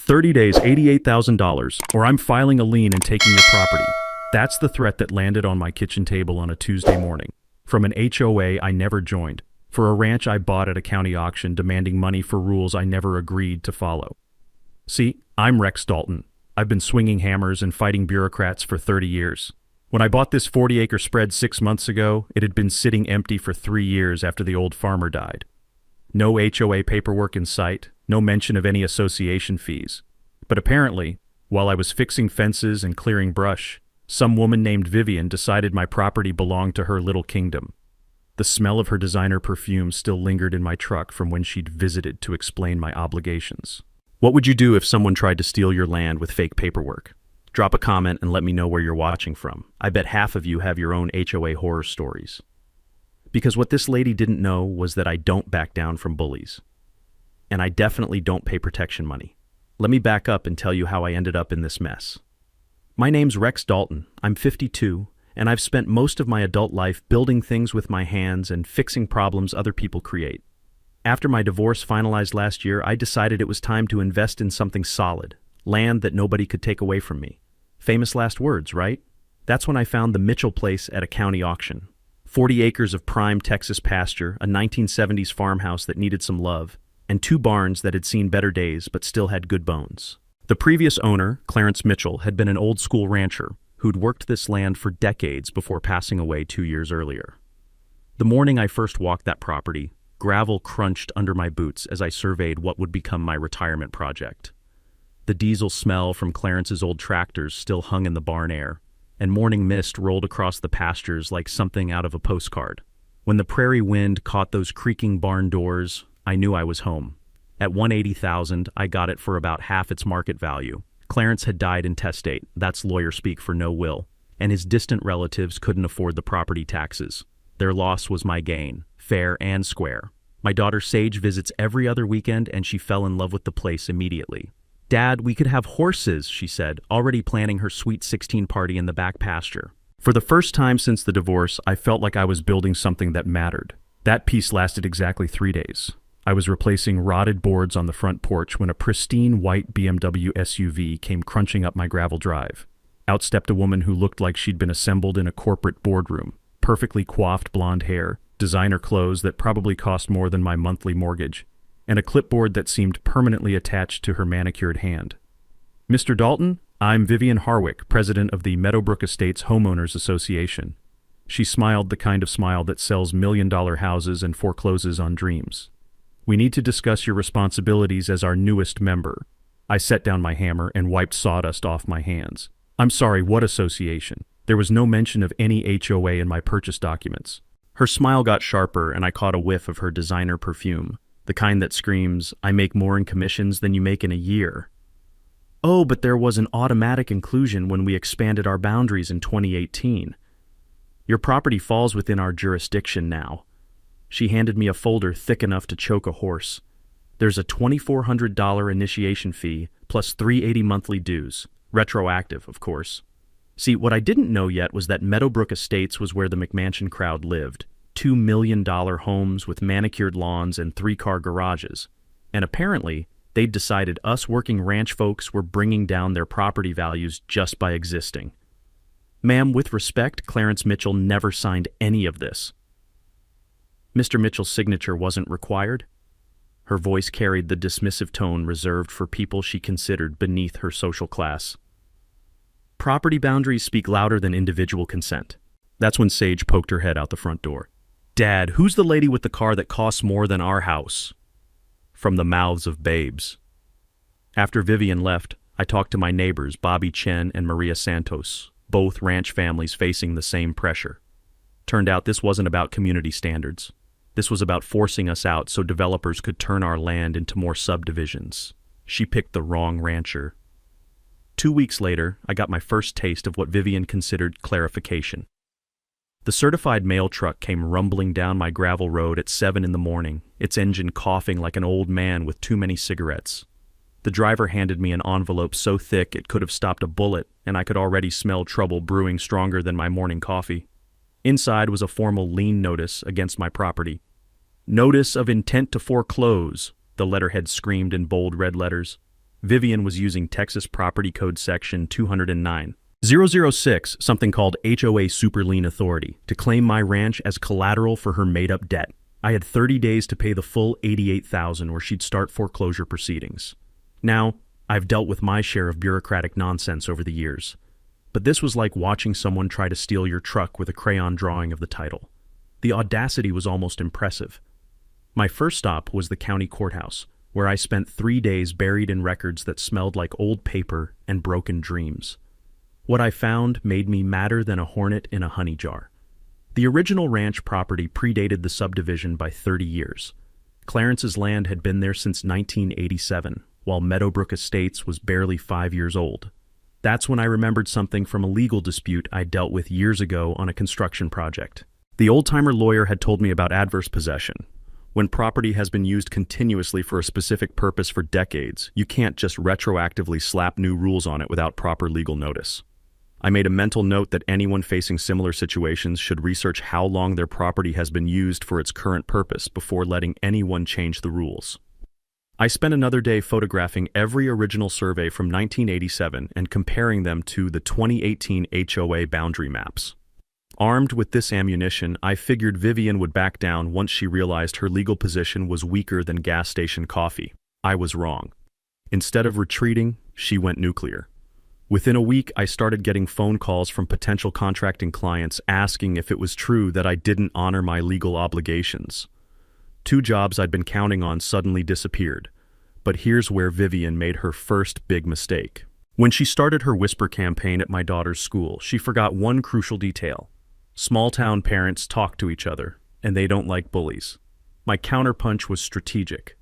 30 days, $88,000, or I'm filing a lien and taking your property. That's the threat that landed on my kitchen table on a Tuesday morning. From an HOA I never joined, for a ranch I bought at a county auction demanding money for rules I never agreed to follow. See, I'm Rex Dalton. I've been swinging hammers and fighting bureaucrats for 30 years. When I bought this 40-acre spread 6 months ago, it had been sitting empty for 3 years after the old farmer died. No HOA paperwork in sight, no mention of any association fees. But apparently, while I was fixing fences and clearing brush, some woman named Vivian decided my property belonged to her little kingdom. The smell of her designer perfume still lingered in my truck from when she'd visited to explain my obligations. What would you do if someone tried to steal your land with fake paperwork? Drop a comment and let me know where you're watching from. I bet half of you have your own HOA horror stories. Because what this lady didn't know was that I don't back down from bullies. And I definitely don't pay protection money. Let me back up and tell you how I ended up in this mess. My name's Rex Dalton. I'm 52, and I've spent most of my adult life building things with my hands and fixing problems other people create. After my divorce finalized last year, I decided it was time to invest in something solid, land that nobody could take away from me. Famous last words, right? That's when I found the Mitchell place at a county auction. 40 acres of prime Texas pasture, a 1970s farmhouse that needed some love, and 2 barns that had seen better days but still had good bones. The previous owner, Clarence Mitchell, had been an old-school rancher who'd worked this land for decades before passing away 2 years earlier. The morning I first walked that property, gravel crunched under my boots as I surveyed what would become my retirement project. The diesel smell from Clarence's old tractors still hung in the barn air, and morning mist rolled across the pastures like something out of a postcard. When the prairie wind caught those creaking barn doors, I knew I was home. At $180,000, I got it for about half its market value. Clarence had died intestate, that's lawyer speak for no will, and his distant relatives couldn't afford the property taxes. Their loss was my gain, fair and square. My daughter Sage visits every other weekend, and she fell in love with the place immediately. "Dad, we could have horses," she said, already planning her sweet 16 party in the back pasture. For the first time since the divorce, I felt like I was building something that mattered. That piece lasted exactly 3 days. I was replacing rotted boards on the front porch when a pristine white BMW SUV came crunching up my gravel drive. Out stepped a woman who looked like she'd been assembled in a corporate boardroom. Perfectly coiffed blonde hair, designer clothes that probably cost more than my monthly mortgage, and a clipboard that seemed permanently attached to her manicured hand. "Mr. Dalton, I'm Vivian Harwick, president of the Meadowbrook Estates Homeowners Association." She smiled the kind of smile that sells million-dollar houses and forecloses on dreams. "We need to discuss your responsibilities as our newest member." I set down my hammer and wiped sawdust off my hands. "I'm sorry, what association? There was no mention of any HOA in my purchase documents." Her smile got sharper, and I caught a whiff of her designer perfume. The kind that screams, "I make more in commissions than you make in a year." "Oh, but there was an automatic inclusion when we expanded our boundaries in 2018. Your property falls within our jurisdiction now." She handed me a folder thick enough to choke a horse. "There's a $2,400 initiation fee, plus $380 monthly dues. Retroactive, of course." See, what I didn't know yet was that Meadowbrook Estates was where the McMansion crowd lived. $2 million homes with manicured lawns and 3-car garages. And apparently, they'd decided us working ranch folks were bringing down their property values just by existing. "Ma'am, with respect, Clarence Mitchell never signed any of this." Mr. Mitchell's signature wasn't required. Her voice carried the dismissive tone reserved for people she considered beneath her social class. "Property boundaries speak louder than individual consent." That's when Sage poked her head out the front door. "Dad, who's the lady with the car that costs more than our house?" From the mouths of babes. After Vivian left, I talked to my neighbors, Bobby Chen and Maria Santos, both ranch families facing the same pressure. Turned out this wasn't about community standards. This was about forcing us out so developers could turn our land into more subdivisions. She picked the wrong rancher. 2 weeks later, I got my first taste of what Vivian considered clarification. The certified mail truck came rumbling down my gravel road at 7 in the morning, its engine coughing like an old man with too many cigarettes. The driver handed me an envelope so thick it could have stopped a bullet, and I could already smell trouble brewing stronger than my morning coffee. Inside was a formal lien notice against my property. "Notice of intent to foreclose," the letterhead screamed in bold red letters. Vivian was using Texas Property Code Section 209.006, something called HOA Super Lien Authority, to claim my ranch as collateral for her made-up debt. I had 30 days to pay the full $88,000 or she'd start foreclosure proceedings. Now, I've dealt with my share of bureaucratic nonsense over the years, but this was like watching someone try to steal your truck with a crayon drawing of the title. The audacity was almost impressive. My first stop was the county courthouse, where I spent 3 days buried in records that smelled like old paper and broken dreams. What I found made me madder than a hornet in a honey jar. The original ranch property predated the subdivision by 30 years. Clarence's land had been there since 1987, while Meadowbrook Estates was barely 5 years old. That's when I remembered something from a legal dispute I dealt with years ago on a construction project. The old-timer lawyer had told me about adverse possession. When property has been used continuously for a specific purpose for decades, you can't just retroactively slap new rules on it without proper legal notice. I made a mental note that anyone facing similar situations should research how long their property has been used for its current purpose before letting anyone change the rules. I spent another day photographing every original survey from 1987 and comparing them to the 2018 HOA boundary maps. Armed with this ammunition, I figured Vivian would back down once she realized her legal position was weaker than gas station coffee. I was wrong. Instead of retreating, she went nuclear. Within a week, I started getting phone calls from potential contracting clients asking if it was true that I didn't honor my legal obligations. 2 jobs I'd been counting on suddenly disappeared. But here's where Vivian made her first big mistake. When she started her whisper campaign at my daughter's school, she forgot one crucial detail. Small-town parents talk to each other, and they don't like bullies. My counterpunch was strategic.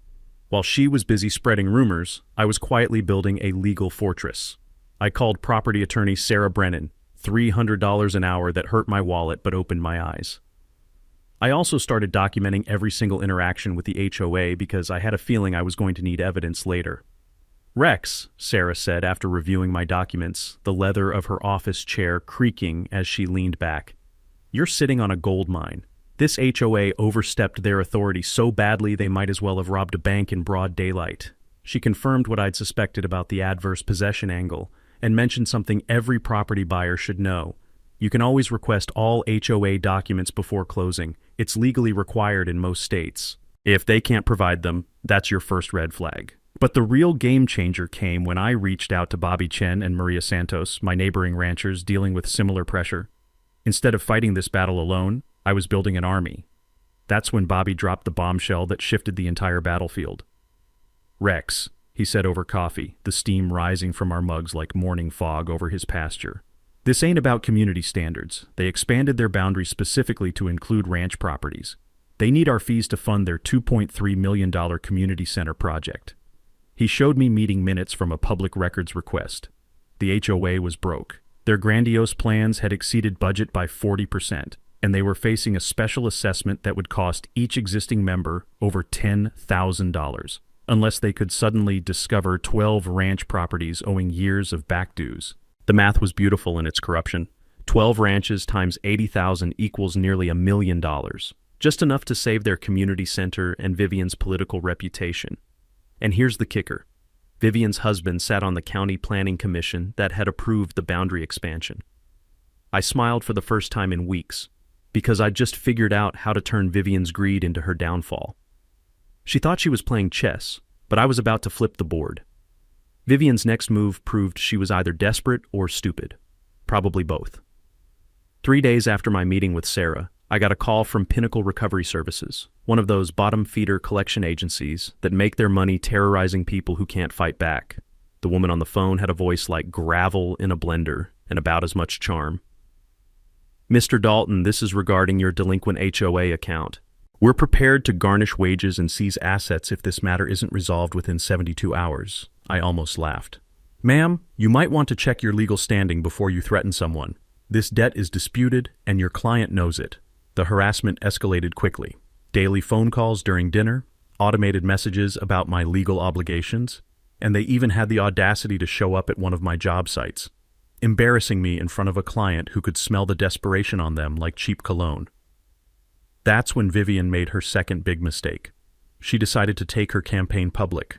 While she was busy spreading rumors, I was quietly building a legal fortress. I called property attorney Sarah Brennan, $300 an hour that hurt my wallet but opened my eyes. I also started documenting every single interaction with the HOA because I had a feeling I was going to need evidence later. "Rex," Sarah said after reviewing my documents, the leather of her office chair creaking as she leaned back. "You're sitting on a gold mine. This HOA overstepped their authority so badly they might as well have robbed a bank in broad daylight." She confirmed what I'd suspected about the adverse possession angle, and mentioned something every property buyer should know. You can always request all HOA documents before closing. It's legally required in most states. If they can't provide them, that's your first red flag. But the real game changer came when I reached out to Bobby Chen and Maria Santos, my neighboring ranchers dealing with similar pressure. Instead of fighting this battle alone, I was building an army. That's when Bobby dropped the bombshell that shifted the entire battlefield. "Rex," he said over coffee, the steam rising from our mugs like morning fog over his pasture. "This ain't about community standards. They expanded their boundaries specifically to include ranch properties. They need our fees to fund their $2.3 million community center project." He showed me meeting minutes from a public records request. The HOA was broke. Their grandiose plans had exceeded budget by 40%, and they were facing a special assessment that would cost each existing member over $10,000. Unless they could suddenly discover 12 ranch properties owing years of back dues. The math was beautiful in its corruption. 12 ranches times 80,000 equals nearly $1 million. Just enough to save their community center and Vivian's political reputation. And here's the kicker. Vivian's husband sat on the county planning commission that had approved the boundary expansion. I smiled for the first time in weeks, because I'd just figured out how to turn Vivian's greed into her downfall. She thought she was playing chess, but I was about to flip the board. Vivian's next move proved she was either desperate or stupid. Probably both. 3 days after my meeting with Sarah, I got a call from Pinnacle Recovery Services, one of those bottom-feeder collection agencies that make their money terrorizing people who can't fight back. The woman on the phone had a voice like gravel in a blender and about as much charm. "Mr. Dalton, this is regarding your delinquent HOA account. We're prepared to garnish wages and seize assets if this matter isn't resolved within 72 hours. I almost laughed. "Ma'am, you might want to check your legal standing before you threaten someone. This debt is disputed, and your client knows it." The harassment escalated quickly. Daily phone calls during dinner, automated messages about my legal obligations, and they even had the audacity to show up at one of my job sites, embarrassing me in front of a client who could smell the desperation on them like cheap cologne. That's when Vivian made her second big mistake. She decided to take her campaign public.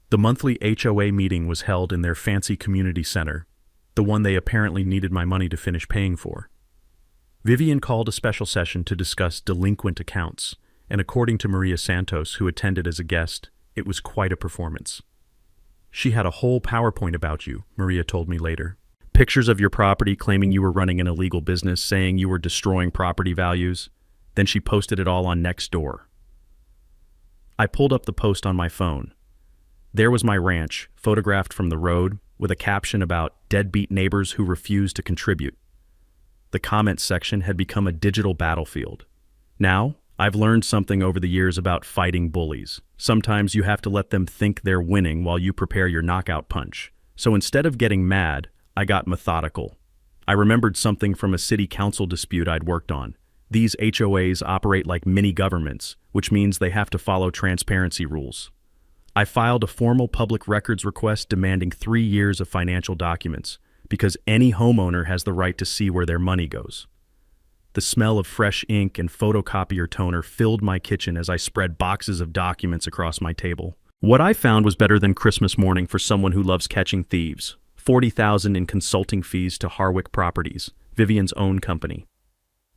The monthly HOA meeting was held in their fancy community center, the one they apparently needed my money to finish paying for. Vivian called a special session to discuss delinquent accounts, and according to Maria Santos, who attended as a guest, it was quite a performance. She had a whole PowerPoint about you, Maria told me later. Pictures of your property claiming you were running an illegal business, saying you were destroying property values. Then she posted it all on Nextdoor. I pulled up the post on my phone. There was my ranch, photographed from the road, with a caption about deadbeat neighbors who refused to contribute. The comments section had become a digital battlefield. Now, I've learned something over the years about fighting bullies. Sometimes you have to let them think they're winning while you prepare your knockout punch. So instead of getting mad, I got methodical. I remembered something from a city council dispute I'd worked on. These HOAs operate like mini governments, which means they have to follow transparency rules. I filed a formal public records request demanding 3 years of financial documents, because any homeowner has the right to see where their money goes. The smell of fresh ink and photocopier toner filled my kitchen as I spread boxes of documents across my table. What I found was better than Christmas morning for someone who loves catching thieves. $40,000 in consulting fees to Harwick Properties, Vivian's own company.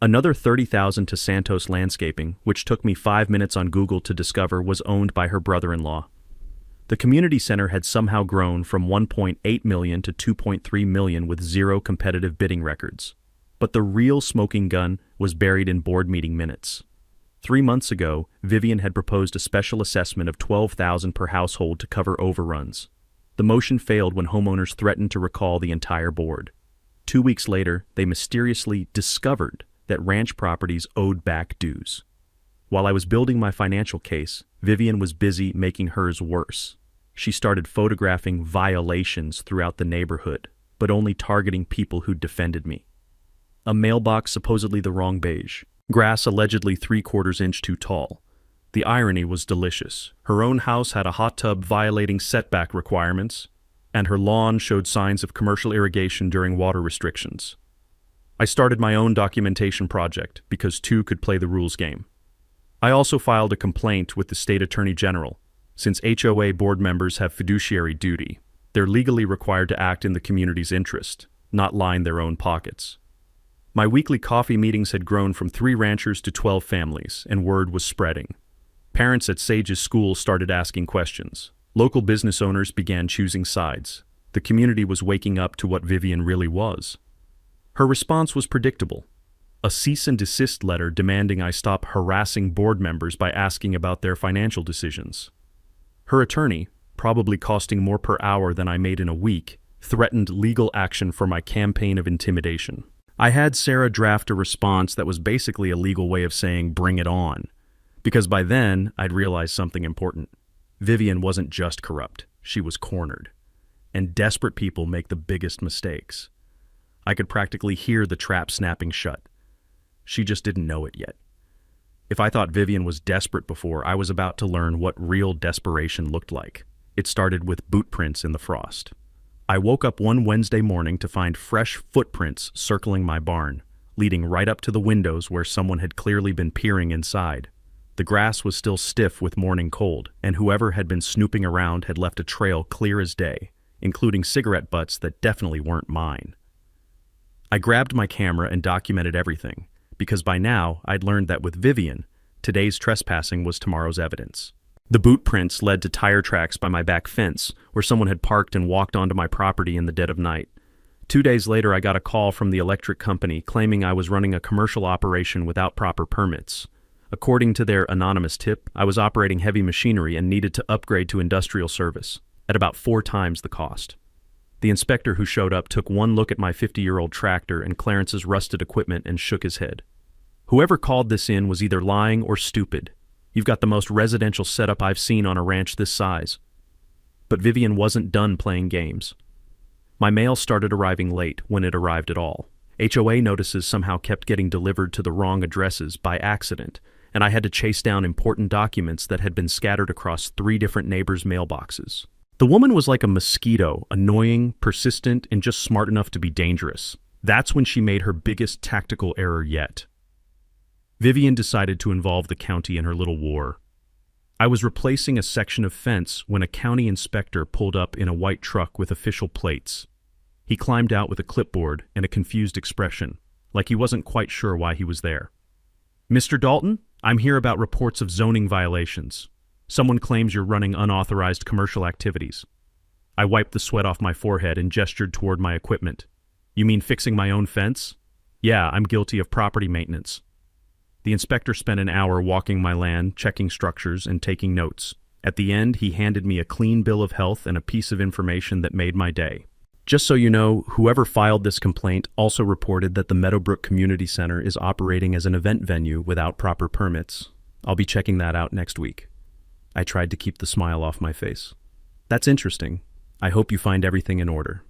Another $30,000 to Santos Landscaping, which took me 5 minutes on Google to discover was owned by her brother-in-law. The community center had somehow grown from $1.8 million to $2.3 million with zero competitive bidding records. But the real smoking gun was buried in board meeting minutes. 3 months ago, Vivian had proposed a special assessment of $12,000 per household to cover overruns. The motion failed when homeowners threatened to recall the entire board. 2 weeks later, they mysteriously discovered that ranch properties owed back dues. While I was building my financial case, Vivian was busy making hers worse. She started photographing violations throughout the neighborhood, but only targeting people who defended me. A mailbox supposedly the wrong beige. Grass allegedly 3/4 inch too tall. The irony was delicious. Her own house had a hot tub violating setback requirements, and her lawn showed signs of commercial irrigation during water restrictions. I started my own documentation project because two could play the rules game. I also filed a complaint with the state attorney general. Since HOA board members have fiduciary duty, they're legally required to act in the community's interest, not line their own pockets. My weekly coffee meetings had grown from 3 ranchers to 12 families, and word was spreading. Parents at Sage's school started asking questions. Local business owners began choosing sides. The community was waking up to what Vivian really was. Her response was predictable. A cease and desist letter demanding I stop harassing board members by asking about their financial decisions. Her attorney, probably costing more per hour than I made in a week, threatened legal action for my campaign of intimidation. I had Sarah draft a response that was basically a legal way of saying bring it on, because by then I'd realized something important. Vivian wasn't just corrupt, she was cornered. And desperate people make the biggest mistakes. I could practically hear the trap snapping shut. She just didn't know it yet. If I thought Vivian was desperate before, I was about to learn what real desperation looked like. It started with boot prints in the frost. I woke up one Wednesday morning to find fresh footprints circling my barn, leading right up to the windows where someone had clearly been peering inside. The grass was still stiff with morning cold, and whoever had been snooping around had left a trail clear as day, including cigarette butts that definitely weren't mine. I grabbed my camera and documented everything, because by now I'd learned that with Vivian, today's trespassing was tomorrow's evidence. The boot prints led to tire tracks by my back fence, where someone had parked and walked onto my property in the dead of night. 2 days later, I got a call from the electric company claiming I was running a commercial operation without proper permits. According to their anonymous tip, I was operating heavy machinery and needed to upgrade to industrial service, at about 4 times the cost. The inspector who showed up took one look at my 50-year-old tractor and Clarence's rusted equipment and shook his head. Whoever called this in was either lying or stupid. You've got the most residential setup I've seen on a ranch this size. But Vivian wasn't done playing games. My mail started arriving late, when it arrived at all. HOA notices somehow kept getting delivered to the wrong addresses by accident, and I had to chase down important documents that had been scattered across 3 different neighbors' mailboxes. The woman was like a mosquito, annoying, persistent, and just smart enough to be dangerous. That's when she made her biggest tactical error yet. Vivian decided to involve the county in her little war. I was replacing a section of fence when a county inspector pulled up in a white truck with official plates. He climbed out with a clipboard and a confused expression, like he wasn't quite sure why he was there. "Mr. Dalton, I'm here about reports of zoning violations. Someone claims you're running unauthorized commercial activities." I wiped the sweat off my forehead and gestured toward my equipment. "You mean fixing my own fence?" "Yeah, I'm guilty of property maintenance." The inspector spent an hour walking my land, checking structures, and taking notes. At the end, he handed me a clean bill of health and a piece of information that made my day. "Just so you know, whoever filed this complaint also reported that the Meadowbrook Community Center is operating as an event venue without proper permits. I'll be checking that out next week." I tried to keep the smile off my face. "That's interesting. I hope you find everything in order."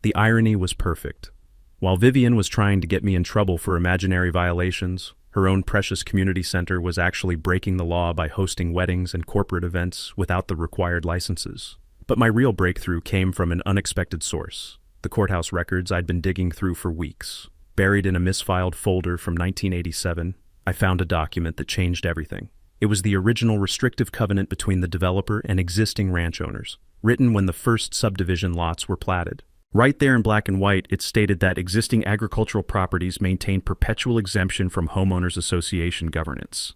The irony was perfect. While Vivian was trying to get me in trouble for imaginary violations, her own precious community center was actually breaking the law by hosting weddings and corporate events without the required licenses. But my real breakthrough came from an unexpected source: the courthouse records I'd been digging through for weeks. Buried in a misfiled folder from 1987, I found a document that changed everything. It was the original restrictive covenant between the developer and existing ranch owners, written when the first subdivision lots were platted. Right there in black and white, it stated that existing agricultural properties maintain perpetual exemption from homeowners association governance.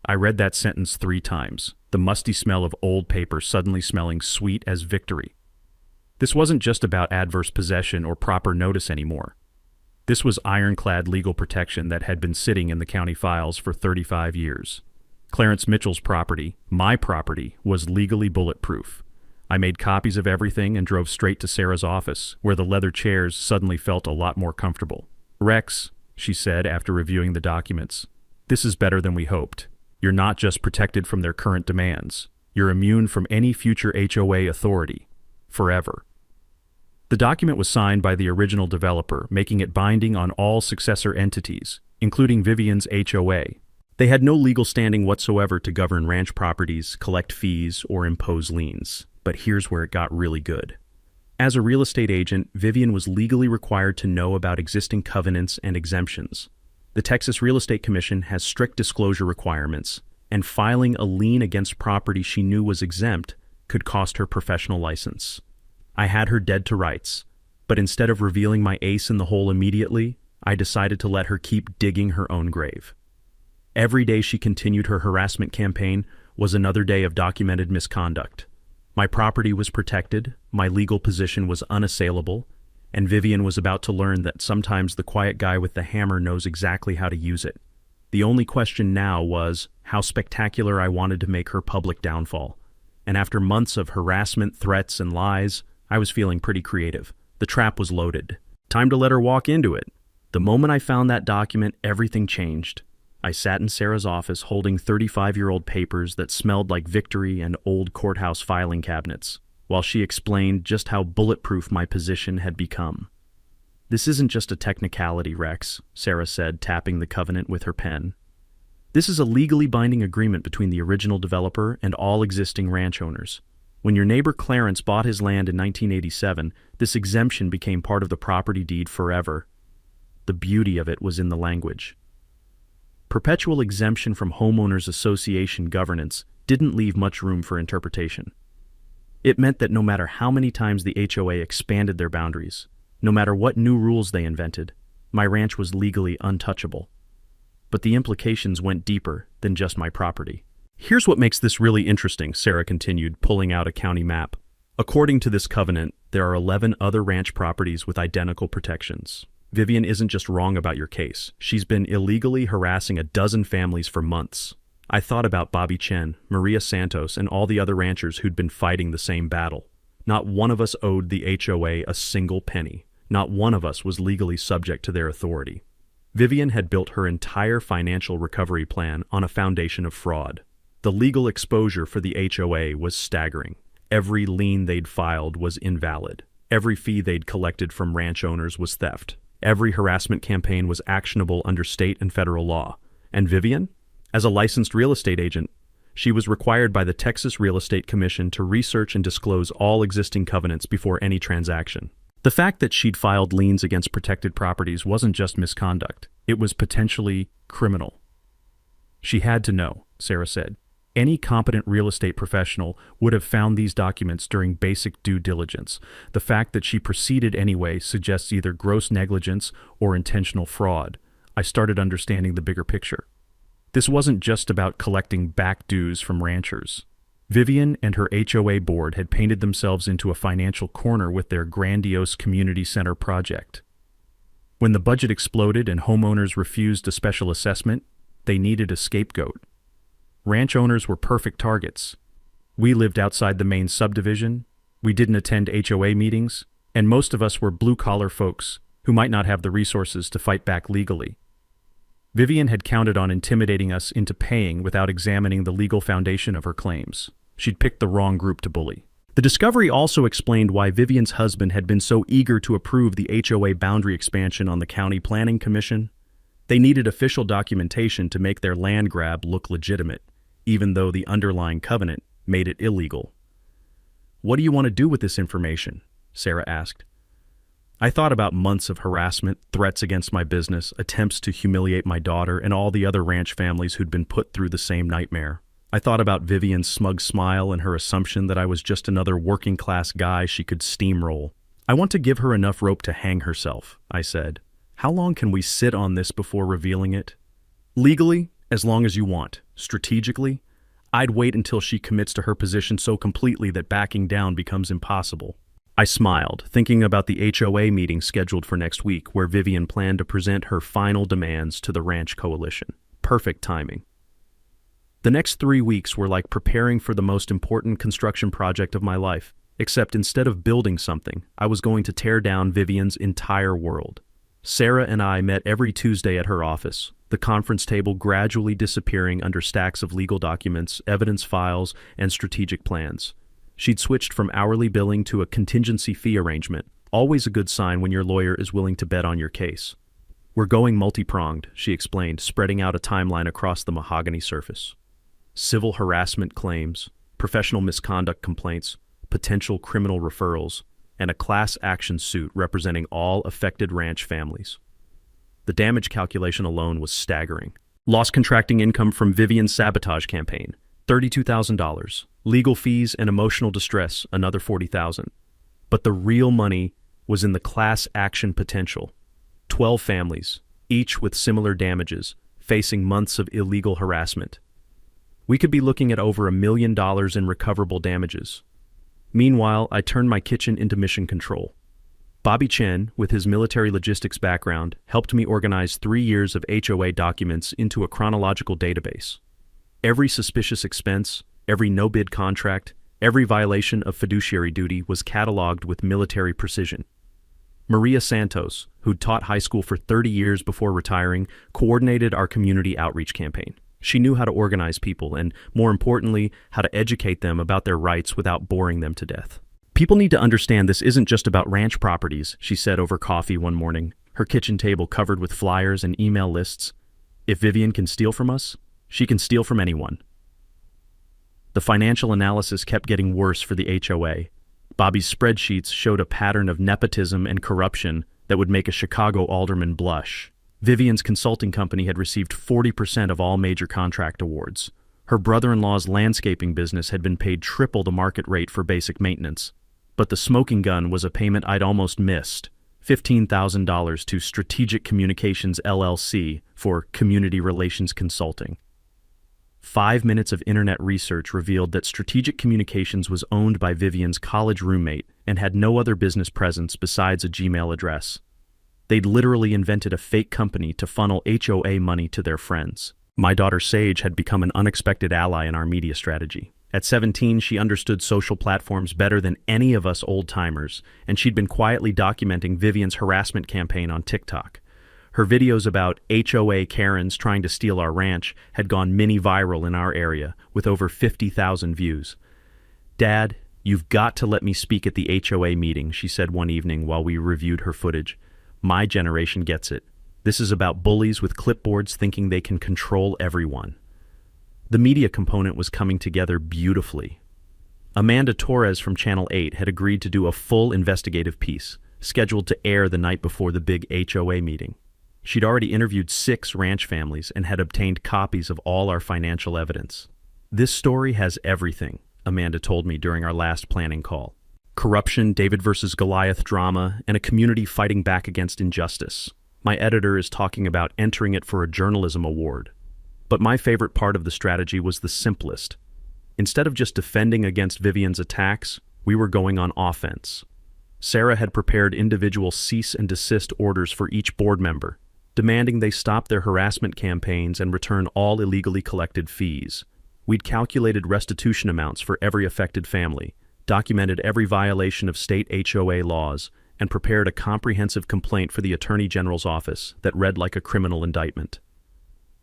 I read that sentence 3 times, the musty smell of old paper suddenly smelling sweet as victory. This wasn't just about adverse possession or proper notice anymore. This was ironclad legal protection that had been sitting in the county files for 35 years. Clarence Mitchell's property, my property, was legally bulletproof. I made copies of everything and drove straight to Sarah's office, where the leather chairs suddenly felt a lot more comfortable. "Rex," she said after reviewing the documents, "this is better than we hoped. You're not just protected from their current demands. You're immune from any future HOA authority. Forever." The document was signed by the original developer, making it binding on all successor entities, including Vivian's HOA. They had no legal standing whatsoever to govern ranch properties, collect fees, or impose liens. But here's where it got really good. As a real estate agent, Vivian was legally required to know about existing covenants and exemptions. The Texas Real Estate Commission has strict disclosure requirements, and filing a lien against property she knew was exempt could cost her professional license. I had her dead to rights, but instead of revealing my ace in the hole immediately, I decided to let her keep digging her own grave. Every day she continued her harassment campaign was another day of documented misconduct. My property was protected, my legal position was unassailable, and Vivian was about to learn that sometimes the quiet guy with the hammer knows exactly how to use it. The only question now was how spectacular I wanted to make her public downfall. And after months of harassment, threats, and lies, I was feeling pretty creative. The trap was loaded. Time to let her walk into it. The moment I found that document, everything changed. I sat in Sarah's office holding 35-year-old papers that smelled like victory and old courthouse filing cabinets, while she explained just how bulletproof my position had become. "This isn't just a technicality, Rex," Sarah said, tapping the covenant with her pen. "This is a legally binding agreement between the original developer and all existing ranch owners. When your neighbor Clarence bought his land in 1987, this exemption became part of the property deed forever." The beauty of it was in the language. Perpetual exemption from homeowners association governance didn't leave much room for interpretation. It meant that no matter how many times the HOA expanded their boundaries, no matter what new rules they invented, my ranch was legally untouchable. But the implications went deeper than just my property. "Here's what makes this really interesting," Sarah continued, pulling out a county map. "According to this covenant, there are 11 other ranch properties with identical protections. Vivian isn't just wrong about your case. She's been illegally harassing a dozen families for months. I thought about Bobby Chen, Maria Santos, and all the other ranchers who'd been fighting the same battle. Not one of us owed the HOA a single penny. Not one of us was legally subject to their authority. Vivian had built her entire financial recovery plan on a foundation of fraud. The legal exposure for the HOA was staggering. Every lien they'd filed was invalid. Every fee they'd collected from ranch owners was theft. Every harassment campaign was actionable under state and federal law. And Vivian? As a licensed real estate agent, she was required by the Texas Real Estate Commission to research and disclose all existing covenants before any transaction. The fact that she'd filed liens against protected properties wasn't just misconduct. It was potentially criminal. "She had to know," Sarah said. Any competent real estate professional would have found these documents during basic due diligence. The fact that she proceeded anyway suggests either gross negligence or intentional fraud. I started understanding the bigger picture. This wasn't just about collecting back dues from ranchers. Vivian and her HOA board had painted themselves into a financial corner with their grandiose community center project. When the budget exploded and homeowners refused a special assessment, they needed a scapegoat. Ranch owners were perfect targets. We lived outside the main subdivision, we didn't attend HOA meetings, and most of us were blue-collar folks who might not have the resources to fight back legally. Vivian had counted on intimidating us into paying without examining the legal foundation of her claims. She'd picked the wrong group to bully. The discovery also explained why Vivian's husband had been so eager to approve the HOA boundary expansion on the County Planning Commission. They needed official documentation to make their land grab look legitimate, even though the underlying covenant made it illegal. "What do you want to do with this information?" Sarah asked. I thought about months of harassment, threats against my business, attempts to humiliate my daughter, and all the other ranch families who'd been put through the same nightmare. I thought about Vivian's smug smile and her assumption that I was just another working-class guy she could steamroll. "I want to give her enough rope to hang herself," I said. "How long can we sit on this before revealing it?" "Legally, as long as you want. Strategically, I'd wait until she commits to her position so completely that backing down becomes impossible." I smiled, thinking about the HOA meeting scheduled for next week, where Vivian planned to present her final demands to the ranch coalition. Perfect timing. The next 3 weeks were like preparing for the most important construction project of my life, except instead of building something, I was going to tear down Vivian's entire world. Sarah and I met every Tuesday at her office, the conference table gradually disappearing under stacks of legal documents, evidence files, and strategic plans. She'd switched from hourly billing to a contingency fee arrangement, always a good sign when your lawyer is willing to bet on your case. "We're going multi-pronged," she explained, spreading out a timeline across the mahogany surface. Civil harassment claims, professional misconduct complaints, potential criminal referrals, and a class action suit representing all affected ranch families. The damage calculation alone was staggering. Lost contracting income from Vivian's sabotage campaign, $32,000. Legal fees and emotional distress, another $40,000. But the real money was in the class action potential. 12 families, each with similar damages, facing months of illegal harassment. We could be looking at over $1 million in recoverable damages. Meanwhile, I turned my kitchen into mission control. Bobby Chen, with his military logistics background, helped me organize 3 years of HOA documents into a chronological database. Every suspicious expense, every no-bid contract, every violation of fiduciary duty was cataloged with military precision. Maria Santos, who'd taught high school for 30 years before retiring, coordinated our community outreach campaign. She knew how to organize people and, more importantly, how to educate them about their rights without boring them to death. "People need to understand this isn't just about ranch properties," she said over coffee one morning, her kitchen table covered with flyers and email lists. "If Vivian can steal from us, she can steal from anyone." The financial analysis kept getting worse for the HOA. Bobby's spreadsheets showed a pattern of nepotism and corruption that would make a Chicago alderman blush. Vivian's consulting company had received 40% of all major contract awards. Her brother-in-law's landscaping business had been paid triple the market rate for basic maintenance. But the smoking gun was a payment I'd almost missed, $15,000 to Strategic Communications LLC for community relations consulting. 5 minutes of internet research revealed that Strategic Communications was owned by Vivian's college roommate and had no other business presence besides a Gmail address. They'd literally invented a fake company to funnel HOA money to their friends. My daughter Sage had become an unexpected ally in our media strategy. At 17, she understood social platforms better than any of us old-timers, and she'd been quietly documenting Vivian's harassment campaign on TikTok. Her videos about HOA Karens trying to steal our ranch had gone mini-viral in our area, with over 50,000 views. "Dad, you've got to let me speak at the HOA meeting," she said one evening while we reviewed her footage. "My generation gets it. This is about bullies with clipboards thinking they can control everyone." The media component was coming together beautifully. Amanda Torres from Channel 8 had agreed to do a full investigative piece, scheduled to air the night before the big HOA meeting. She'd already interviewed 6 ranch families and had obtained copies of all our financial evidence. This story has everything, Amanda told me during our last planning call. Corruption, David versus Goliath drama, and a community fighting back against injustice. My editor is talking about entering it for a journalism award. But my favorite part of the strategy was the simplest. Instead of just defending against Vivian's attacks, we were going on offense. Sarah had prepared individual cease and desist orders for each board member, demanding they stop their harassment campaigns and return all illegally collected fees. We'd calculated restitution amounts for every affected family, documented every violation of state HOA laws, and prepared a comprehensive complaint for the Attorney General's office that read like a criminal indictment.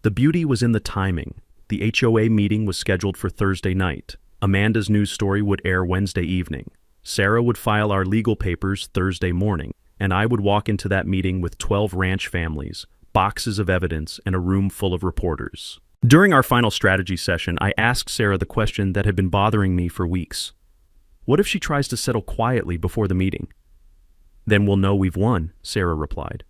The beauty was in the timing. The HOA meeting was scheduled for Thursday night. Amanda's news story would air Wednesday evening. Sarah would file our legal papers Thursday morning, and I would walk into that meeting with 12 ranch families, boxes of evidence, and a room full of reporters. During our final strategy session, I asked Sarah the question that had been bothering me for weeks. What if she tries to settle quietly before the meeting? Then we'll know we've won, Sarah replied.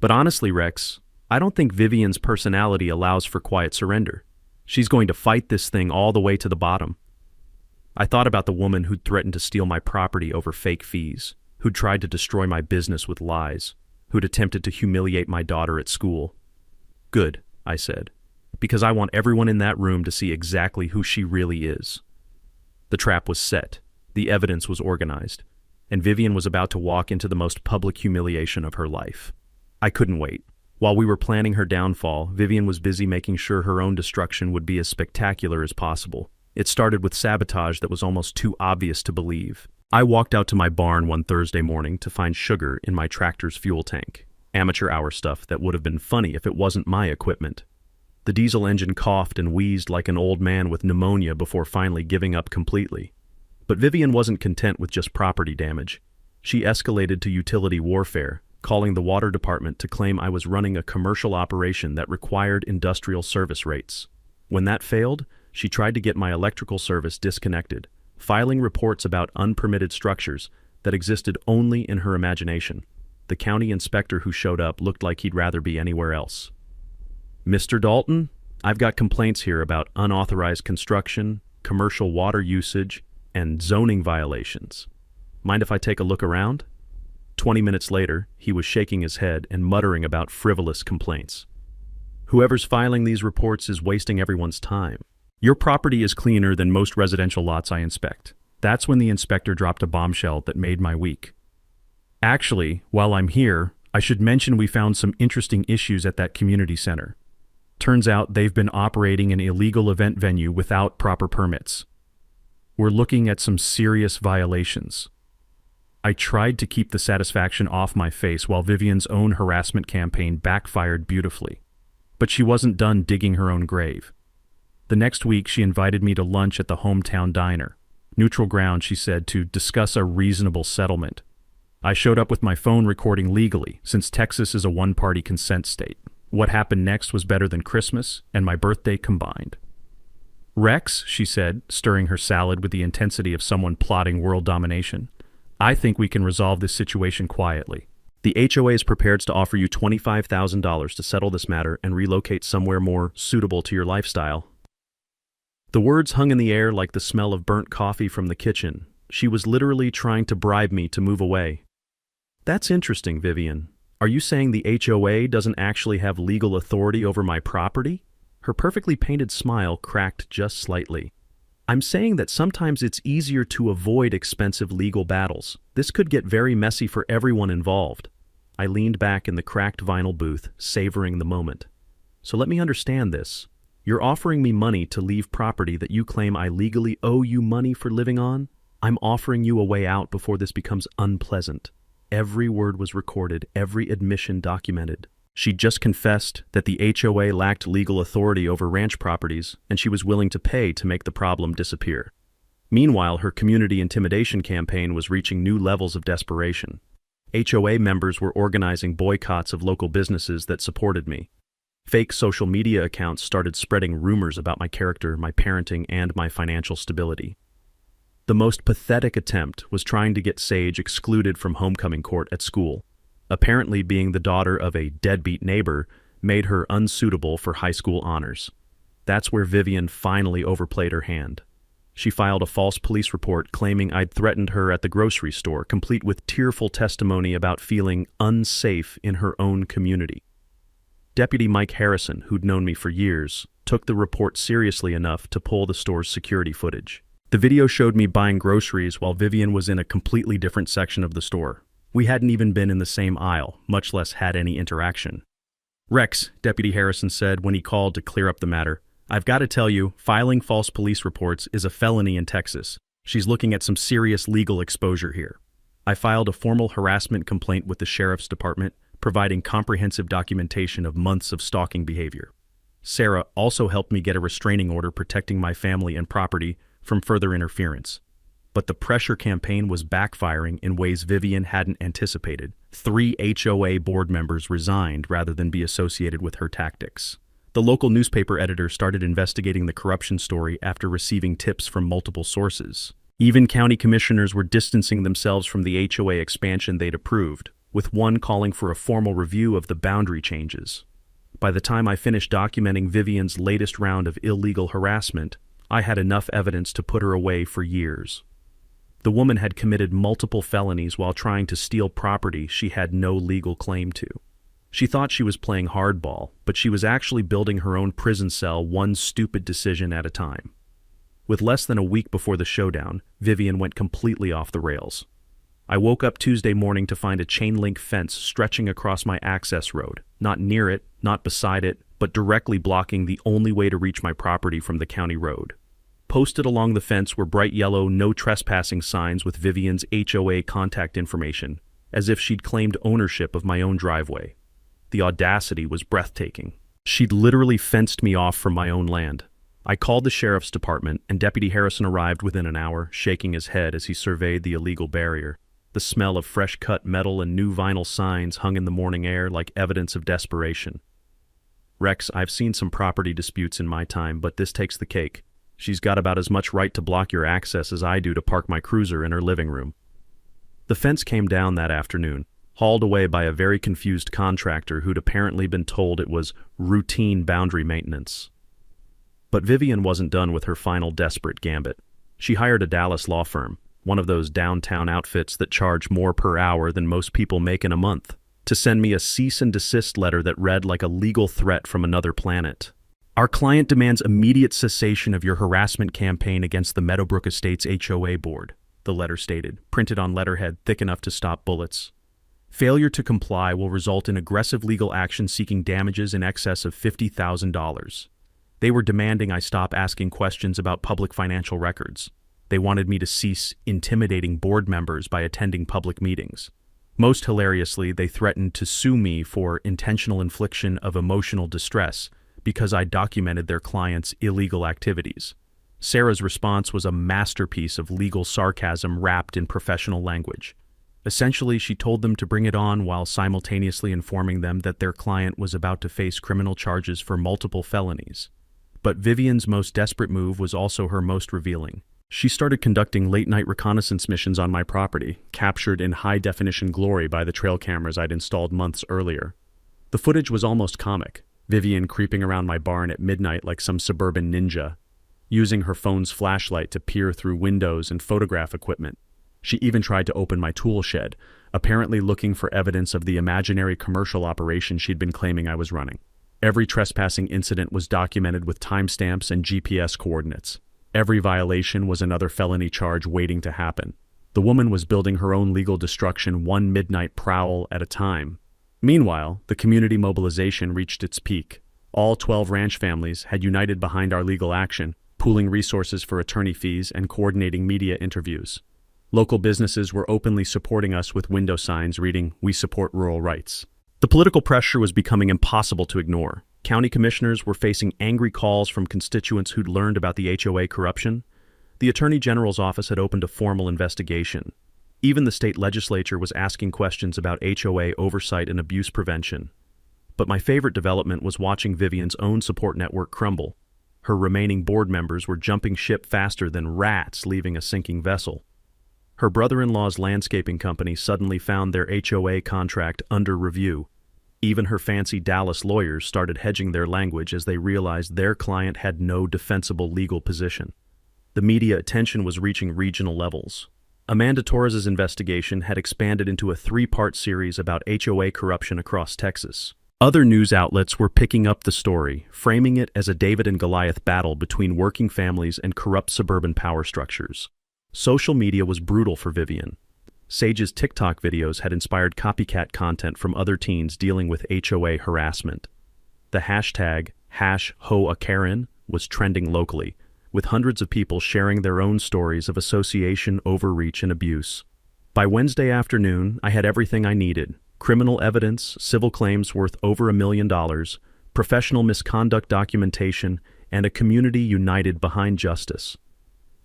But honestly, Rex, I don't think Vivian's personality allows for quiet surrender. She's going to fight this thing all the way to the bottom. I thought about the woman who'd threatened to steal my property over fake fees, who'd tried to destroy my business with lies, who'd attempted to humiliate my daughter at school. Good, I said, because I want everyone in that room to see exactly who she really is. The trap was set, the evidence was organized, and Vivian was about to walk into the most public humiliation of her life. I couldn't wait. While we were planning her downfall, Vivian was busy making sure her own destruction would be as spectacular as possible. It started with sabotage that was almost too obvious to believe. I walked out to my barn one Thursday morning to find sugar in my tractor's fuel tank. Amateur hour stuff that would have been funny if it wasn't my equipment. The diesel engine coughed and wheezed like an old man with pneumonia before finally giving up completely. But Vivian wasn't content with just property damage. She escalated to utility warfare, calling the water department to claim I was running a commercial operation that required industrial service rates. When that failed, she tried to get my electrical service disconnected, filing reports about unpermitted structures that existed only in her imagination. The county inspector who showed up looked like he'd rather be anywhere else. Mr. Dalton, I've got complaints here about unauthorized construction, commercial water usage, and zoning violations. Mind if I take a look around? 20 minutes later, he was shaking his head and muttering about frivolous complaints. Whoever's filing these reports is wasting everyone's time. Your property is cleaner than most residential lots I inspect. That's when the inspector dropped a bombshell that made my week. Actually, while I'm here, I should mention we found some interesting issues at that community center. Turns out they've been operating an illegal event venue without proper permits. We're looking at some serious violations. I tried to keep the satisfaction off my face while Vivian's own harassment campaign backfired beautifully. But she wasn't done digging her own grave. The next week, she invited me to lunch at the hometown diner. Neutral ground, she said, to discuss a reasonable settlement. I showed up with my phone recording legally, since Texas is a one-party consent state. What happened next was better than Christmas and my birthday combined. Rex, she said, stirring her salad with the intensity of someone plotting world domination, I think we can resolve this situation quietly. The HOA is prepared to offer you $25,000 to settle this matter and relocate somewhere more suitable to your lifestyle. The words hung in the air like the smell of burnt coffee from the kitchen. She was literally trying to bribe me to move away. That's interesting, Vivian. Are you saying the HOA doesn't actually have legal authority over my property? Her perfectly painted smile cracked just slightly. I'm saying that sometimes it's easier to avoid expensive legal battles. This could get very messy for everyone involved. I leaned back in the cracked vinyl booth, savoring the moment. So let me understand this. You're offering me money to leave property that you claim I legally owe you money for living on? I'm offering you a way out before this becomes unpleasant. Every word was recorded, every admission documented. She'd just confessed that the HOA lacked legal authority over ranch properties, and she was willing to pay to make the problem disappear. Meanwhile, her community intimidation campaign was reaching new levels of desperation. HOA members were organizing boycotts of local businesses that supported me. Fake social media accounts started spreading rumors about my character, my parenting, and my financial stability. The most pathetic attempt was trying to get Sage excluded from homecoming court at school. Apparently, being the daughter of a deadbeat neighbor made her unsuitable for high school honors. That's where Vivian finally overplayed her hand. She filed a false police report claiming I'd threatened her at the grocery store, complete with tearful testimony about feeling unsafe in her own community. Deputy Mike Harrison, who'd known me for years, took the report seriously enough to pull the store's security footage. The video showed me buying groceries while Vivian was in a completely different section of the store. We hadn't even been in the same aisle, much less had any interaction. "Rex," Deputy Harrison said when he called to clear up the matter, "I've got to tell you, filing false police reports is a felony in Texas. She's looking at some serious legal exposure here." I filed a formal harassment complaint with the sheriff's department, providing comprehensive documentation of months of stalking behavior. Sarah also helped me get a restraining order protecting my family and property from further interference. But the pressure campaign was backfiring in ways Vivian hadn't anticipated. 3 HOA board members resigned rather than be associated with her tactics. The local newspaper editor started investigating the corruption story after receiving tips from multiple sources. Even county commissioners were distancing themselves from the HOA expansion they'd approved, with one calling for a formal review of the boundary changes. By the time I finished documenting Vivian's latest round of illegal harassment, I had enough evidence to put her away for years. The woman had committed multiple felonies while trying to steal property she had no legal claim to. She thought she was playing hardball, but she was actually building her own prison cell one stupid decision at a time. With less than a week before the showdown, Vivian went completely off the rails. I woke up Tuesday morning to find a chain-link fence stretching across my access road, not near it, not beside it, but directly blocking the only way to reach my property from the county road. Posted along the fence were bright yellow no trespassing signs with Vivian's HOA contact information, as if she'd claimed ownership of my own driveway. The audacity was breathtaking. She'd literally fenced me off from my own land. I called the sheriff's department, and Deputy Harrison arrived within an hour, shaking his head as he surveyed the illegal barrier. The smell of fresh-cut metal and new vinyl signs hung in the morning air like evidence of desperation. "Rex, I've seen some property disputes in my time, but this takes the cake. She's got about as much right to block your access as I do to park my cruiser in her living room." The fence came down that afternoon, hauled away by a very confused contractor who'd apparently been told it was routine boundary maintenance. But Vivian wasn't done with her final desperate gambit. She hired a Dallas law firm, one of those downtown outfits that charge more per hour than most people make in a month, to send me a cease and desist letter that read like a legal threat from another planet. "Our client demands immediate cessation of your harassment campaign against the Meadowbrook Estates HOA board," the letter stated, printed on letterhead thick enough to stop bullets. "Failure to comply will result in aggressive legal action seeking damages in excess of $50,000. They were demanding I stop asking questions about public financial records. They wanted me to cease intimidating board members by attending public meetings. Most hilariously, they threatened to sue me for intentional infliction of emotional distress because I documented their clients' illegal activities." Sarah's response was a masterpiece of legal sarcasm wrapped in professional language. Essentially, she told them to bring it on while simultaneously informing them that their client was about to face criminal charges for multiple felonies. But Vivian's most desperate move was also her most revealing. She started conducting late-night reconnaissance missions on my property, captured in high-definition glory by the trail cameras I'd installed months earlier. The footage was almost comic, Vivian creeping around my barn at midnight like some suburban ninja, using her phone's flashlight to peer through windows and photograph equipment. She even tried to open my tool shed, apparently looking for evidence of the imaginary commercial operation she'd been claiming I was running. Every trespassing incident was documented with timestamps and GPS coordinates. Every violation was another felony charge waiting to happen. The woman was building her own legal destruction one midnight prowl at a time. Meanwhile, the community mobilization reached its peak. All 12 ranch families had united behind our legal action, pooling resources for attorney fees and coordinating media interviews. Local businesses were openly supporting us with window signs reading, "We support rural rights." The political pressure was becoming impossible to ignore. County commissioners were facing angry calls from constituents who'd learned about the HOA corruption. The Attorney General's office had opened a formal investigation. Even the state legislature was asking questions about HOA oversight and abuse prevention. But my favorite development was watching Vivian's own support network crumble. Her remaining board members were jumping ship faster than rats leaving a sinking vessel. Her brother-in-law's landscaping company suddenly found their HOA contract under review. Even her fancy Dallas lawyers started hedging their language as they realized their client had no defensible legal position. The media attention was reaching regional levels. Amanda Torres's investigation had expanded into a three-part series about HOA corruption across Texas. Other news outlets were picking up the story, framing it as a David and Goliath battle between working families and corrupt suburban power structures. Social media was brutal for Vivian. Sage's TikTok videos had inspired copycat content from other teens dealing with HOA harassment. The hashtag #HOA Karen was trending locally, with hundreds of people sharing their own stories of association, overreach, and abuse. By Wednesday afternoon, I had everything I needed: criminal evidence, civil claims worth over $1 million, professional misconduct documentation, and a community united behind justice.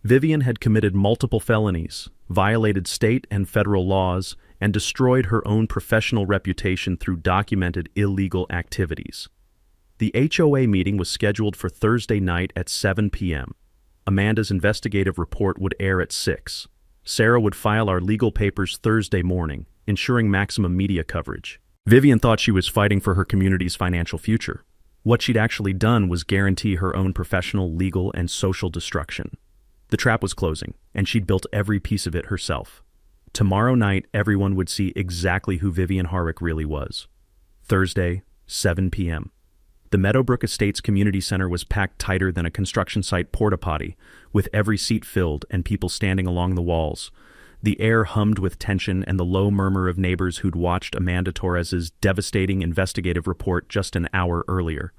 Vivian had committed multiple felonies, violated state and federal laws, and destroyed her own professional reputation through documented illegal activities. The HOA meeting was scheduled for Thursday night at 7 p.m. Amanda's investigative report would air at 6. Sarah would file our legal papers Thursday morning, ensuring maximum media coverage. Vivian thought she was fighting for her community's financial future. What she'd actually done was guarantee her own professional, legal, and social destruction. The trap was closing, and she'd built every piece of it herself. Tomorrow night, everyone would see exactly who Vivian Harwick really was. Thursday, 7 p.m. The Meadowbrook Estates Community Center was packed tighter than a construction site porta-potty, with every seat filled and people standing along the walls. The air hummed with tension and the low murmur of neighbors who'd watched Amanda Torres's devastating investigative report just an hour earlier.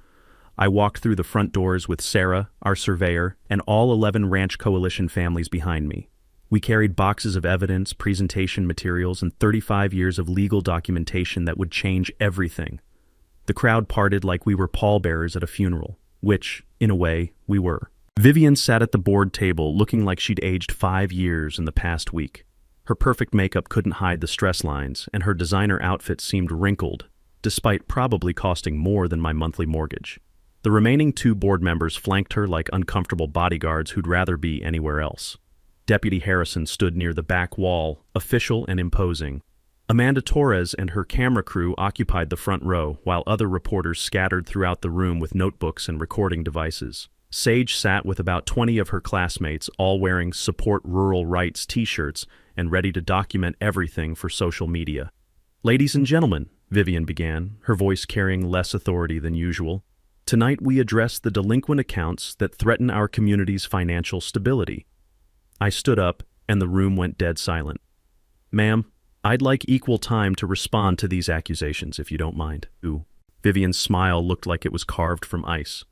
I walked through the front doors with Sarah, our surveyor, and all 11 Ranch Coalition families behind me. We carried boxes of evidence, presentation materials, and 35 years of legal documentation that would change everything. The crowd parted like we were pallbearers at a funeral, which, in a way, we were. Vivian sat at the board table looking like she'd aged 5 years in the past week. Her perfect makeup couldn't hide the stress lines, and her designer outfit seemed wrinkled, despite probably costing more than my monthly mortgage. The remaining 2 board members flanked her like uncomfortable bodyguards who'd rather be anywhere else. Deputy Harrison stood near the back wall, official and imposing. Amanda Torres and her camera crew occupied the front row, while other reporters scattered throughout the room with notebooks and recording devices. Sage sat with about 20 of her classmates, all wearing Support Rural Rights t-shirts and ready to document everything for social media. "Ladies and gentlemen," Vivian began, her voice carrying less authority than usual, "tonight we address the delinquent accounts that threaten our community's financial stability." I stood up, and the room went dead silent. "Ma'am, I'd like equal time to respond to these accusations, if you don't mind." Ooh. Vivian's smile looked like it was carved from ice.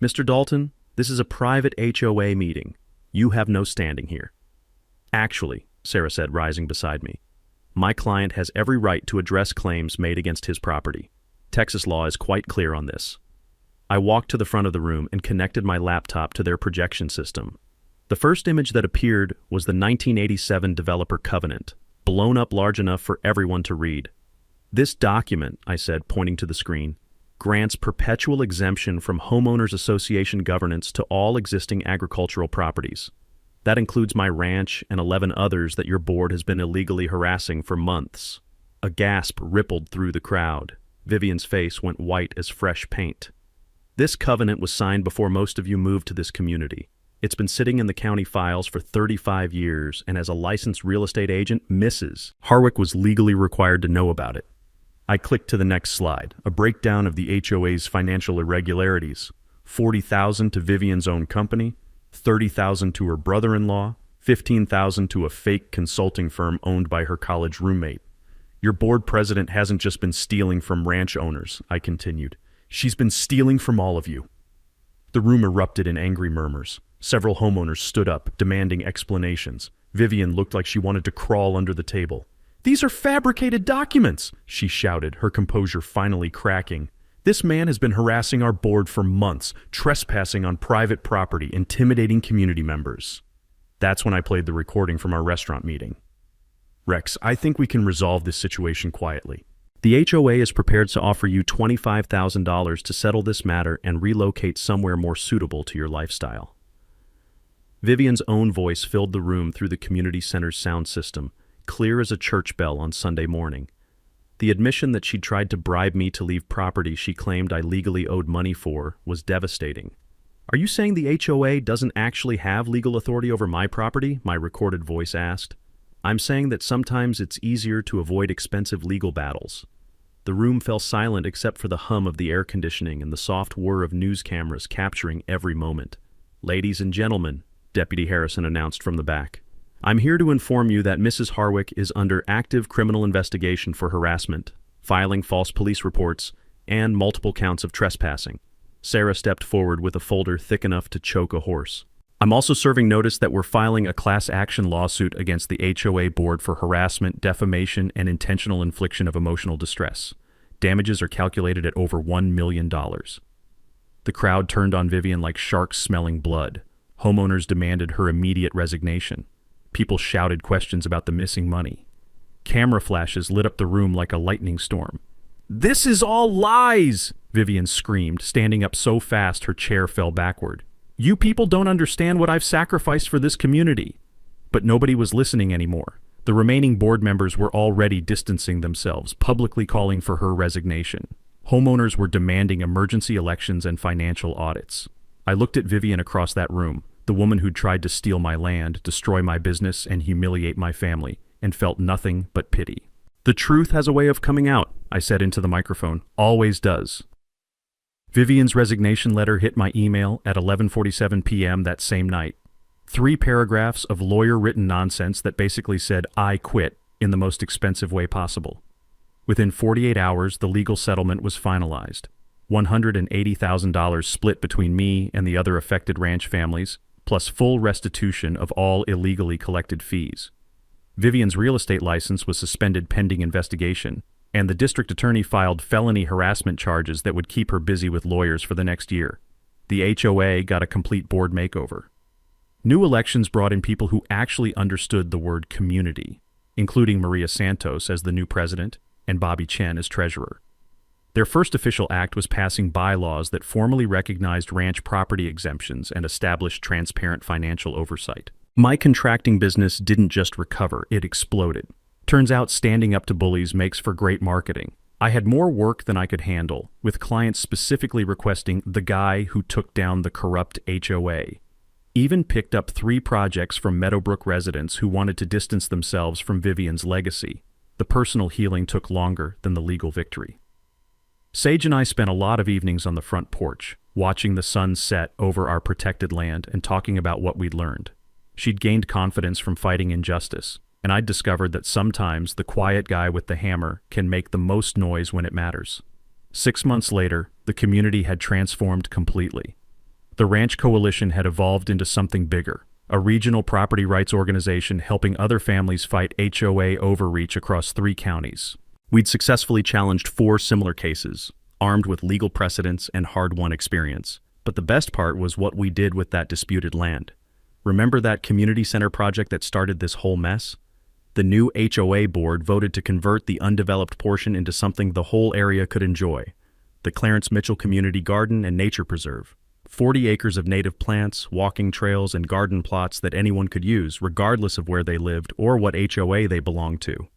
"Mr. Dalton, this is a private HOA meeting. You have no standing here." "Actually," Sarah said, rising beside me, "my client has every right to address claims made against his property. Texas law is quite clear on this." I walked to the front of the room and connected my laptop to their projection system. The first image that appeared was the 1987 Developer Covenant, blown up large enough for everyone to read. "This document," I said, pointing to the screen, "grants perpetual exemption from homeowners association governance to all existing agricultural properties. That includes my ranch and 11 others that your board has been illegally harassing for months." A gasp rippled through the crowd. Vivian's face went white as fresh paint. "This covenant was signed before most of you moved to this community. It's been sitting in the county files for 35 years, and as a licensed real estate agent, Mrs. Harwick was legally required to know about it." I clicked to the next slide, a breakdown of the HOA's financial irregularities. $40,000 to Vivian's own company, $30,000 to her brother-in-law, $15,000 to a fake consulting firm owned by her college roommate. "Your board president hasn't just been stealing from ranch owners," I continued. "She's been stealing from all of you." The room erupted in angry murmurs. Several homeowners stood up, demanding explanations. Vivian looked like she wanted to crawl under the table. "These are fabricated documents," she shouted, her composure finally cracking. "This man has been harassing our board for months, trespassing on private property, intimidating community members." That's when I played the recording from our restaurant meeting. "Rex, I think we can resolve this situation quietly. The HOA is prepared to offer you $25,000 to settle this matter and relocate somewhere more suitable to your lifestyle." Vivian's own voice filled the room through the community center's sound system, clear as a church bell on Sunday morning. The admission that she'd tried to bribe me to leave property she claimed I legally owed money for was devastating. "Are you saying the HOA doesn't actually have legal authority over my property?" my recorded voice asked. "I'm saying that sometimes it's easier to avoid expensive legal battles." The room fell silent except for the hum of the air conditioning and the soft whir of news cameras capturing every moment. "Ladies and gentlemen," Deputy Harrison announced from the back, "I'm here to inform you that Mrs. Harwick is under active criminal investigation for harassment, filing false police reports, and multiple counts of trespassing." Sarah stepped forward with a folder thick enough to choke a horse. "I'm also serving notice that we're filing a class action lawsuit against the HOA board for harassment, defamation, and intentional infliction of emotional distress. Damages are calculated at over $1 million. The crowd turned on Vivian like sharks smelling blood. Homeowners demanded her immediate resignation. People shouted questions about the missing money. Camera flashes lit up the room like a lightning storm. "This is all lies!" Vivian screamed, standing up so fast her chair fell backward. "You people don't understand what I've sacrificed for this community." But nobody was listening anymore. The remaining board members were already distancing themselves, publicly calling for her resignation. Homeowners were demanding emergency elections and financial audits. I looked at Vivian across that room, the woman who'd tried to steal my land, destroy my business, and humiliate my family, and felt nothing but pity. "The truth has a way of coming out," I said into the microphone. "Always does." Vivian's resignation letter hit my email at 11:47 p.m. that same night. 3 paragraphs of lawyer-written nonsense that basically said, "I quit," in the most expensive way possible. Within 48 hours, the legal settlement was finalized. $180,000 split between me and the other affected ranch families, plus full restitution of all illegally collected fees. Vivian's real estate license was suspended pending investigation, and the district attorney filed felony harassment charges that would keep her busy with lawyers for the next year. The HOA got a complete board makeover. New elections brought in people who actually understood the word community, including Maria Santos as the new president and Bobby Chen as treasurer. Their first official act was passing bylaws that formally recognized ranch property exemptions and established transparent financial oversight. My contracting business didn't just recover, it exploded. Turns out standing up to bullies makes for great marketing. I had more work than I could handle, with clients specifically requesting the guy who took down the corrupt HOA. Even picked up 3 projects from Meadowbrook residents who wanted to distance themselves from Vivian's legacy. The personal healing took longer than the legal victory. Sage and I spent a lot of evenings on the front porch, watching the sun set over our protected land and talking about what we'd learned. She'd gained confidence from fighting injustice, and I'd discovered that sometimes the quiet guy with the hammer can make the most noise when it matters. 6 months later, the community had transformed completely. The Ranch Coalition had evolved into something bigger, a regional property rights organization helping other families fight HOA overreach across 3 counties. We'd successfully challenged 4 similar cases, armed with legal precedents and hard-won experience. But the best part was what we did with that disputed land. Remember that community center project that started this whole mess? The new HOA board voted to convert the undeveloped portion into something the whole area could enjoy: the Clarence Mitchell Community Garden and Nature Preserve. 40 acres of native plants, walking trails, and garden plots that anyone could use, regardless of where they lived or what HOA they belonged to.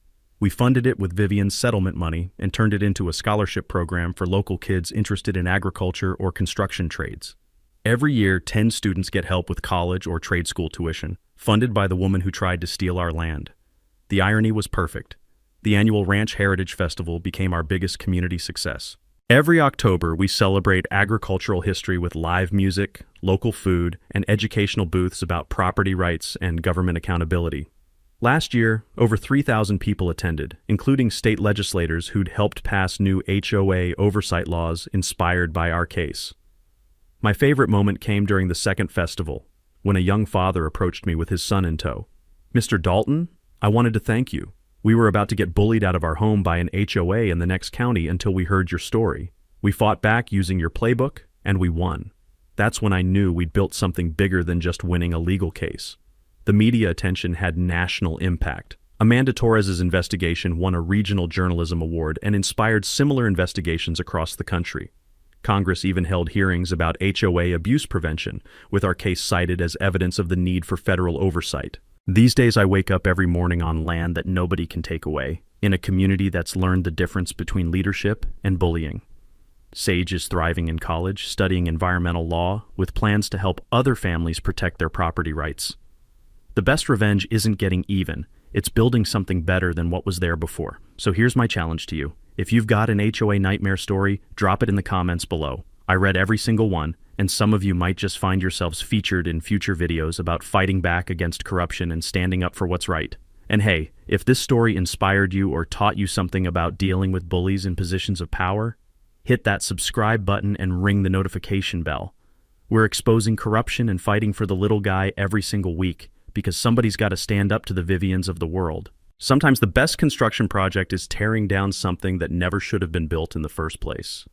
We funded it with Vivian's settlement money and turned it into a scholarship program for local kids interested in agriculture or construction trades. Every year, 10 students get help with college or trade school tuition, funded by the woman who tried to steal our land. The irony was perfect. The annual Ranch Heritage Festival became our biggest community success. Every October, we celebrate agricultural history with live music, local food, and educational booths about property rights and government accountability. Last year, over 3,000 people attended, including state legislators who'd helped pass new HOA oversight laws inspired by our case. My favorite moment came during the second festival, when a young father approached me with his son in tow. "Mr. Dalton, I wanted to thank you. We were about to get bullied out of our home by an HOA in the next county until we heard your story. We fought back using your playbook, and we won. That's when I knew we'd built something bigger than just winning a legal case." The media attention had national impact. Amanda Torres's investigation won a regional journalism award and inspired similar investigations across the country. Congress even held hearings about HOA abuse prevention, with our case cited as evidence of the need for federal oversight. These days I wake up every morning on land that nobody can take away. in a community that's learned the difference between leadership and bullying. Sage is thriving in college, studying environmental law, with plans to help other families protect their property rights. The best revenge isn't getting even, it's building something better than what was there before. So here's my challenge to you. If you've got an HOA nightmare story, drop it in the comments below. I read every single one, and some of you might just find yourselves featured in future videos about fighting back against corruption and standing up for what's right. And hey, if this story inspired you or taught you something about dealing with bullies in positions of power, hit that subscribe button and ring the notification bell. We're exposing corruption and fighting for the little guy every single week, because somebody's got to stand up to the Vivians of the world. Sometimes the best construction project is tearing down something that never should have been built in the first place.